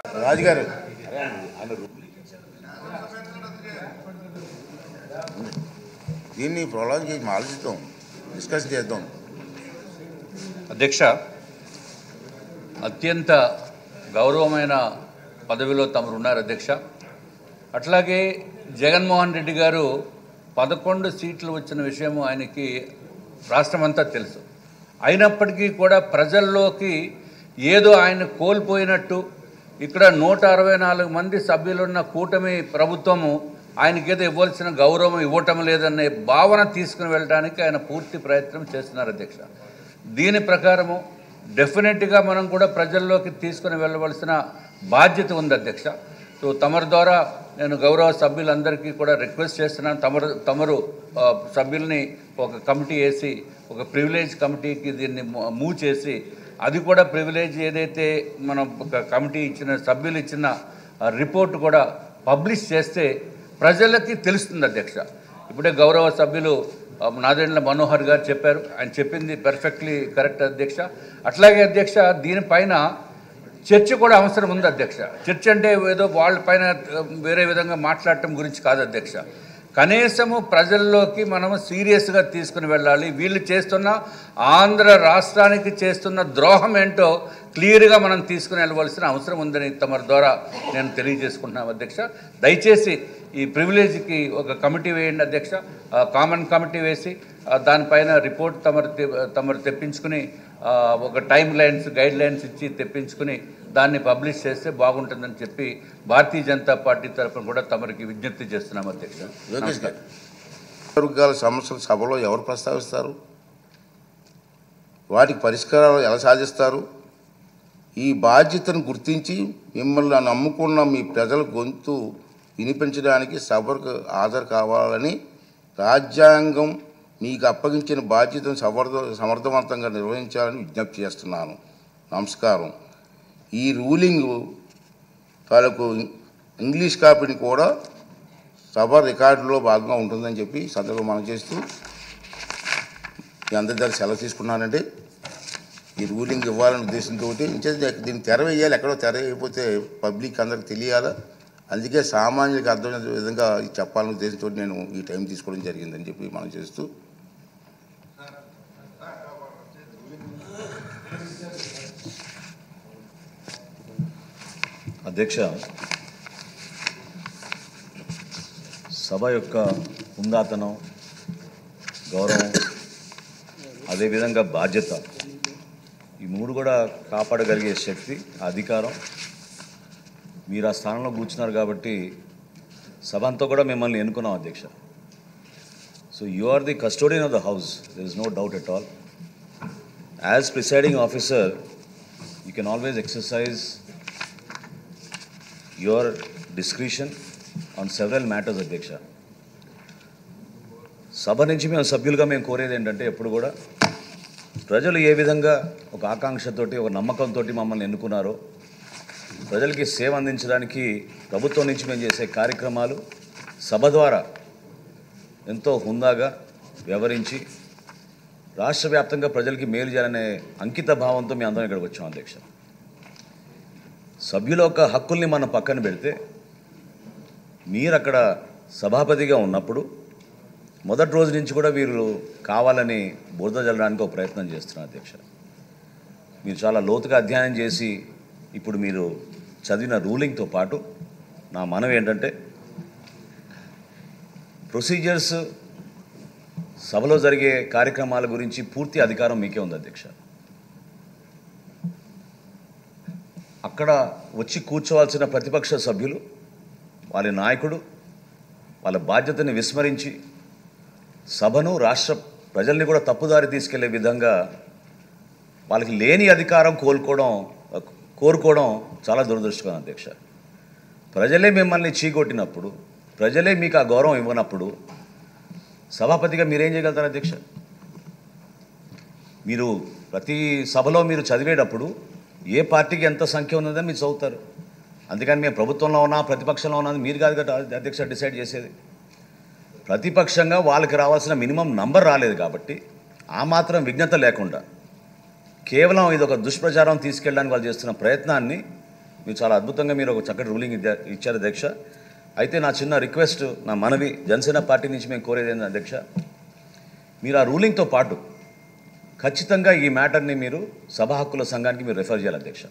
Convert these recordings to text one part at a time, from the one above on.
రాజుగారు దీన్ని ప్రొలాంగ్ చేసి ఆలోచిద్దాం, డిస్కస్ చేద్దాం. అధ్యక్ష, అత్యంత గౌరవమైన పదవిలో తమరు ఉన్నారు అధ్యక్ష. అట్లాగే జగన్మోహన్ రెడ్డి గారు 11 సీట్లు వచ్చిన విషయం ఆయనకి రాష్ట్రమంతా తెలుసు. అయినప్పటికీ కూడా ప్రజల్లోకి ఏదో ఆయన కోల్పోయినట్టు, ఇక్కడ 164 మంది సభ్యులున్న కూటమి ప్రభుత్వము ఆయనకేదో ఇవ్వాల్సిన గౌరవం ఇవ్వటం లేదనే భావన తీసుకుని వెళ్ళడానికి ఆయన పూర్తి ప్రయత్నం చేస్తున్నారు అధ్యక్ష. దీని ప్రకారము డెఫినెట్గా మనం కూడా ప్రజల్లోకి తీసుకుని వెళ్ళవలసిన బాధ్యత ఉంది అధ్యక్ష. సో తమరి ద్వారా నేను గౌరవ సభ్యులందరికీ కూడా రిక్వెస్ట్ చేస్తున్నాను, తమరు సభ్యుల్ని ఒక కమిటీ వేసి, ఒక ప్రివిలేజ్ కమిటీకి దీన్ని మూవ్ చేసి, అది కూడా ప్రివిలేజ్ ఏదైతే మనం ఒక కమిటీ ఇచ్చిన సభ్యులు ఇచ్చిన రిపోర్ట్ కూడా పబ్లిష్ చేస్తే ప్రజలకి తెలుస్తుంది అధ్యక్ష. ఇప్పుడే గౌరవ సభ్యులు నాదెండ్ల మనోహర్ గారు చెప్పారు, ఆయన చెప్పింది పర్ఫెక్ట్లీ కరెక్ట్ అధ్యక్ష. అట్లాగే అధ్యక్ష, దీనిపైన చర్చ కూడా అవసరం ఉంది అధ్యక్ష. చర్చ అంటే ఏదో వాళ్ళపైన వేరే విధంగా మాట్లాడటం గురించి కాదు అధ్యక్ష. కనీసము ప్రజల్లోకి మనము సీరియస్గా తీసుకుని వెళ్ళాలి. వీళ్ళు చేస్తున్న ఆంధ్ర రాష్ట్రానికి చేస్తున్న ద్రోహం ఏంటో క్లియర్గా మనం తీసుకుని వెళ్ళవలసిన అవసరం ఉందని తమరి ద్వారా నేను తెలియజేసుకుంటున్నాను అధ్యక్ష. దయచేసి ఈ ప్రివిలేజ్కి ఒక కమిటీ వేయండి అధ్యక్ష, కామన్ కమిటీ వేసి దానిపైన రిపోర్ట్ తమరు తెప్పించుకుని ఒక టైం లైన్స్, గైడ్ లైన్స్ ఇచ్చి తెప్పించుకుని దాన్ని పబ్లిష్ చేస్తే బాగుంటుందని చెప్పి భారతీయ జనతా పార్టీ తరఫున కూడా తమరికి విజ్ఞప్తి చేస్తున్నాం అధ్యక్ష. లోకేష్ గారు, వర్గాల సమస్యలు సభలో ఎవరు ప్రస్తావిస్తారు? వాటికి పరిష్కారాలు ఎలా సాధిస్తారు? ఈ బాధ్యతను గుర్తించి మిమ్మల్ని నమ్ముకున్న మీ ప్రజల గొంతు వినిపించడానికి సభకు హాజరు కావాలని రాజ్యాంగం మీకు అప్పగించిన బాధ్యతను సమర్థవంతంగా నిర్వహించాలని విజ్ఞప్తి చేస్తున్నాను. నమస్కారం. ఈ రూలింగ్ తాలూకు ఇంగ్లీష్ కాపీని కూడా సభ రికార్డులో భాగంగా ఉంటుందని చెప్పి సందర్భం మనం చేస్తూ మీ అందరి దగ్గర సెలవు తీసుకున్నానండి. ఈ రూలింగ్ ఇవ్వాలనే ఉద్దేశంతో దీన్ని తెర వేయాలి, ఎక్కడో తెర వేయకపోతే పబ్లిక్ అందరికి తెలియాలా, అందుకే సామాన్యులకు అర్థమైన విధంగా చెప్పాలనే ఉద్దేశంతో నేను ఈ టైం తీసుకోవడం జరిగిందని చెప్పి మనం చేస్తూ అధ్యక్ష, సభ యొక్క హుందాతనం, గౌరవం, అదేవిధంగా బాధ్యత, ఈ మూడు కూడా కాపాడగలిగే శక్తి, అధికారం మీరు ఆ స్థానంలో కూర్చున్నారు కాబట్టి సభ అంతా కూడా మిమ్మల్ని ఎన్నుకున్నాం అధ్యక్ష. So you are the custodian of the house, there is no doubt at all. As presiding officer you can always exercise your discretion on several matters అధ్యక్ష. సభ నుంచి మేము సభ్యులుగా మేము కోరేది ఏంటంటే ఎప్పుడు కూడా ప్రజలు ఏ విధంగా ఒక ఆకాంక్షతోటి, ఒక నమ్మకంతో మమ్మల్ని ఎన్నుకున్నారో, ప్రజలకి సేవ అందించడానికి ప్రభుత్వం నుంచి మేము చేసే కార్యక్రమాలు సభ ద్వారా ఎంతో హుందాగా వ్యవహరించి రాష్ట్ర వ్యాప్తంగా ప్రజలకి మేలు చేయాలనే అంకిత భావంతో మేము అందరం ఇక్కడికి వచ్చాం అధ్యక్ష. సభ్యుల యొక్క హక్కుల్ని మనం పక్కన పెడితే మీరు అక్కడ సభాపతిగా ఉన్నప్పుడు మొదటి రోజు నుంచి కూడా వీరు కావాలని బురద జల్లడానికి ఒక ప్రయత్నం చేస్తున్నారు అధ్యక్ష. మీరు చాలా లోతుగా అధ్యయనం చేసి ఇప్పుడు మీరు చదివిన రూలింగ్తో పాటు నా మనవి ఏంటంటే ప్రొసీజర్స్, సభలో జరిగే కార్యక్రమాల గురించి పూర్తి అధికారం మీకే ఉంది అధ్యక్ష. అక్కడ వచ్చి కూర్చోవాల్సిన ప్రతిపక్ష సభ్యులు వాళ్ళ నాయకుడు వాళ్ళ బాధ్యతని విస్మరించి సభను, రాష్ట్ర ప్రజల్ని కూడా తప్పుదారి తీసుకెళ్లే విధంగా వాళ్ళకి లేని అధికారం కోరుకోవడం చాలా దురదృష్టకరం అధ్యక్ష. ప్రజలే మిమ్మల్ని చీకొట్టినప్పుడు, ప్రజలే మీకు ఆ గౌరవం ఇవ్వనప్పుడు సభాపతిగా మీరేం చేయగలుగుతారు అధ్యక్ష? మీరు ప్రతి సభలో మీరు చదివేటప్పుడు ఏ పార్టీకి ఎంత సంఖ్య ఉన్నదని మీరు చదువుతారు. అందుకని మేము ప్రభుత్వంలో ఉన్నా ప్రతిపక్షంలో ఉన్నది మీరు కాదు కదా అధ్యక్ష డిసైడ్ చేసేది. ప్రతిపక్షంగా వాళ్ళకి రావాల్సిన మినిమం నంబర్ రాలేదు కాబట్టి ఆ మాత్రం విజ్ఞత లేకుండా కేవలం ఇది ఒక దుష్ప్రచారం తీసుకెళ్ళడానికి వాళ్ళు చేస్తున్న ప్రయత్నాన్ని మీరు చాలా అద్భుతంగా మీరు ఒక చక్కటి రూలింగ్ ఇచ్చారు అధ్యక్ష. అయితే నా చిన్న రిక్వెస్ట్, నా మనవి జనసేన పార్టీ నుంచి మేము కోరేది ఏంటంటే అధ్యక్ష, మీరు ఆ రూలింగ్తో పాటు ఖచ్చితంగా ఈ మ్యాటర్ని మీరు సభా హక్కుల సంఘానికి మీరు రెఫర్ చేయాలి అధ్యక్ష.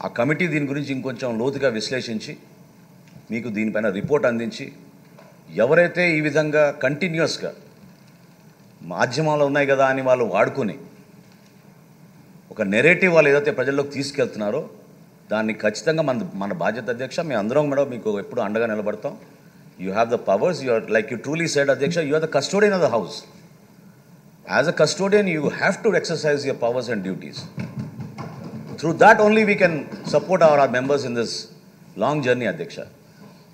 ఆ కమిటీ దీని గురించి ఇంకొంచెం లోతుగా విశ్లేషించి మీకు దీనిపైన రిపోర్ట్ అందించి, ఎవరైతే ఈ విధంగా కంటిన్యూస్గా మాధ్యమాలు ఉన్నాయి కదా అని వాళ్ళు వాడుకొని ఒక నెరేటివ్ వాళ్ళు ఏదైతే ప్రజల్లోకి తీసుకెళ్తున్నారో దాన్ని ఖచ్చితంగా మన బాధ్యత అధ్యక్ష. మేము అందరం కూడా మీకు ఎప్పుడు అండగా నిలబడతాం. You have the powers, you are like you truly said అధ్యక్ష, you are the custodian of the house. As a custodian you have to exercise your powers and duties. Through that only we can support our members in this long journey అధ్యక్ష.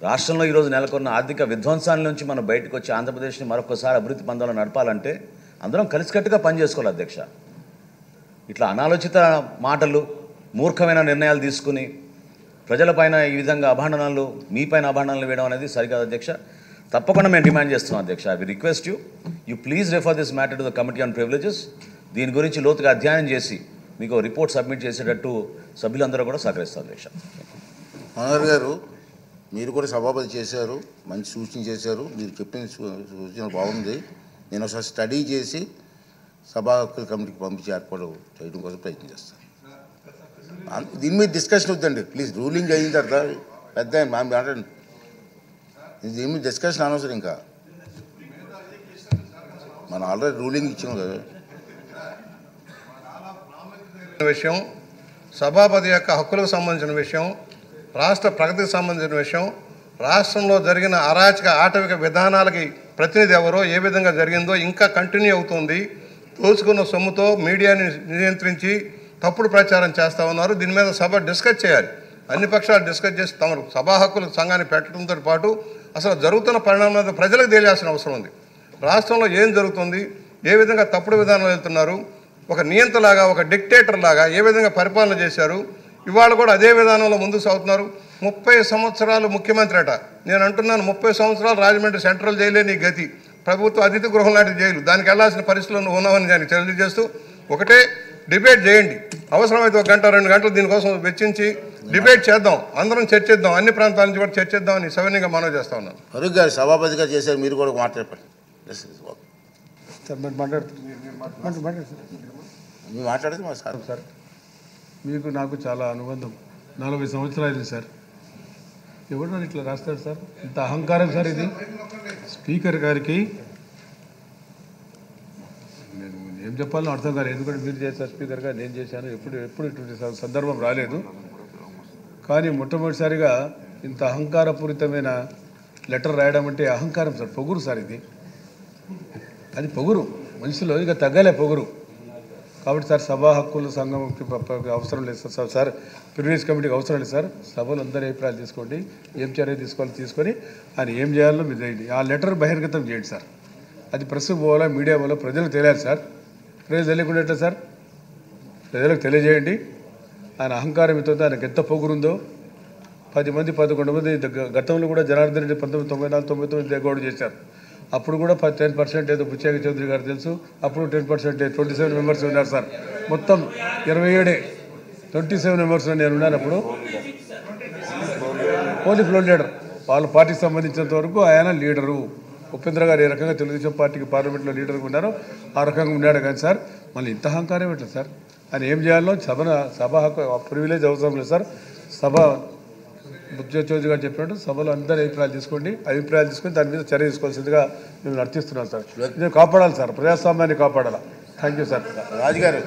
రాష్ట్రంలో ఈరోజు నెలకొన్న ఆర్థిక విధ్వంసాల నుంచి మనం బయటకు వచ్చి ఆంధ్రప్రదేశ్ని మరొకసారి అభివృద్ధి పందాలను నడపాలంటే అందరం కలిసికట్టుగా పనిచేసుకోవాలి అధ్యక్ష. ఇట్లా అనాలోచిత మాటలు, మూర్ఖమైన నిర్ణయాలు తీసుకుని ప్రజలపైన ఈ విధంగా అభాండనాలు, మీపైన అభాండనాలు వేయడం అనేది సరికాదు అధ్యక్ష. తప్పకుండా మేము డిమాండ్ చేస్తున్నాం అధ్యక్ష. We request you please refer this matter to the committee on privileges. దీని గురించి లోతుగా అధ్యయనం చేసి మీకు రిపోర్ట్ సబ్మిట్ చేసేటట్టు సభ్యులందరూ కూడా సహకరిస్తారు అధ్యక్ష. మనోహర్ గారు, మీరు కూడా సభాపతి చేశారు, మంచి సూచన చేశారు. మీరు చెప్పిన సూచన బాగుంది. నేను ఒకసారి స్టడీ చేసి సభా హక్కుల కమిటీకి పంపించి ఏర్పాటు చేయడం కోసం ప్రయత్నం చేస్తాను. దీని మీద డిస్కషన్ వద్దండి ప్లీజ్. రూలింగ్ అయిన తర్వాత పెద్ద మాట్లాడండి. దీని మీద డిస్కషన్ అనవసరం. ఇంకా మనం ఆల్రెడీ రూలింగ్ ఇచ్చాం కదా. విషయం, సభాపతి యొక్క హక్కులకు సంబంధించిన విషయం, రాష్ట్ర ప్రగతికి సంబంధించిన విషయం, రాష్ట్రంలో జరిగిన అరాచక ఆటవిక విధానాలకి ప్రతినిధి ఎవరో, ఏ విధంగా జరిగిందో ఇంకా కంటిన్యూ అవుతుంది. దోచుకున్న సొమ్ముతో మీడియాని నియంత్రించి తప్పుడు ప్రచారం చేస్తూ ఉన్నారు. దీని మీద సభ డిస్కస్ చేయాలి. అన్ని పక్షాలు డిస్కస్ చేసి తమ సభా హక్కుల సంఘాన్ని పెట్టడంతో పాటు అసలు జరుగుతున్న పరిణామాలు ప్రజలకు తెలియాల్సిన అవసరం ఉంది. రాష్ట్రంలో ఏం జరుగుతుంది, ఏ విధంగా తప్పుడు విధానాలు వెళ్తున్నారు, ఒక నియంతలాగా, ఒక డిక్టేటర్ లాగా ఏ విధంగా పరిపాలన చేశారు, ఇవాళ కూడా అదే విధానంలో ముందుకు సాగుతున్నారు. 30 సంవత్సరాలు ముఖ్యమంత్రి అట. నేను అంటున్నాను, 30 సంవత్సరాలు రాజమండ్రి సెంట్రల్ జైలే నీ గతి. ప్రభుత్వ అతిథి గృహం లాంటి జైలు, దానికి వెళ్లాల్సిన పరిస్థితుల్లో నువ్వు ఉన్నావని దానికి తెలియజేస్తూ ఒకటే డిబేట్ చేయండి. అవసరమైతే 1 గంట 2 గంటలు దీనికోసం వెచ్చించి డిబేట్ చేద్దాం, అందరం చర్చిద్దాం, అన్ని ప్రాంతాల నుంచి కూడా చర్చిద్దామని సవినీయంగా మనవి చేస్తా ఉన్నాను. ఫరూక్ గారు సభాపతిగా చేశారు, మీరు కూడా మాట్లాడండి. మీరు మాట్లాడేది మా సార్. మీకు నాకు చాలా అనుబంధం, 40 సంవత్సరాలు సార్. ఎవరు నన్ను ఇట్లా రాస్తాడు సార్? ఇంత అహంకారం సార్ ఇది. స్పీకర్ గారికి నేను ఏం చెప్పాలో అర్థం కాలేదు. ఎందుకంటే మీరు చేశారు స్పీకర్ గారు, నేను చేశాను. ఎప్పుడు ఇటువంటి సందర్భం రాలేదు. కానీ మొట్టమొదటిసారిగా ఇంత అహంకారపూరితమైన లెటర్ రాయడం అంటే అహంకారం సార్, పొగురు సార్ ఇది. అది పొగురు, మనిషిలో ఇక తగ్గలే పొగురు. కాబట్టి సార్ సభా హక్కుల సంఘంకి అవసరం లేదు సార్. సార్ ప్రివిలేజ్ కమిటీకి అవసరం లేదు సార్. సభలు అందరి అభిప్రాయాలు తీసుకోండి, ఏం చర్య తీసుకోవాలో తీసుకొని ఆయన ఏం చేయాలో మీరు చేయండి. ఆ లెటర్ బహిర్గతం చేయండి సార్. అది ప్రెస్ పోవాలా, మీడియా పోవాలా, ప్రజలకు తెలియాలి సార్. ప్రజలు తెలియకుండా ఎట్లా సార్? ప్రజలకు తెలియజేయండి. ఆయన అహంకారం ఎంతో, ఆయనకు ఎంత పొగురుందో. 10 మంది 11 మంది గతంలో కూడా జనార్దన్ రెడ్డి 1994-99 దిగోడు చేశారు. అప్పుడు కూడా 10% ఏదో బుచ్చయ్య చౌదరి గారు తెలుసు. అప్పుడు 10%, 27 మెంబర్స్ ఉన్నారు సార్. మొత్తం 27, 27 మెంబర్స్ నేను ఉన్నాను. అప్పుడు ఓన్లీ ఫ్లోర్ లీడర్, వాళ్ళ పార్టీకి సంబంధించినంత వరకు ఆయన లీడరు. ఉపేంద్ర గారు ఏ రకంగా తెలుగుదేశం పార్టీకి పార్లమెంట్లో లీడర్గా ఉన్నారో ఆ రకంగా ఉన్నాడు. కానీ సార్ మళ్ళీ ఇంత అహంకారం ఎట్లా సార్? ఆయన ఏం చేయాలో సభ హక్కు ప్రివిలేజ్ అవసరం లేదు సార్. సభ బుచ్చయ్య చౌదరి గారు చెప్పినట్టు సభలో అందరి అభిప్రాయాలు తీసుకోండి, అభిప్రాయాలు తీసుకొని దాని మీద చర్య తీసుకోవాల్సిందిగా మేము నడిపిస్తున్నాం సార్. ఇది కాపాడాలి సార్, ప్రజాస్వామ్యాన్ని కాపాడాలి. Thank you sir. రాజుగారు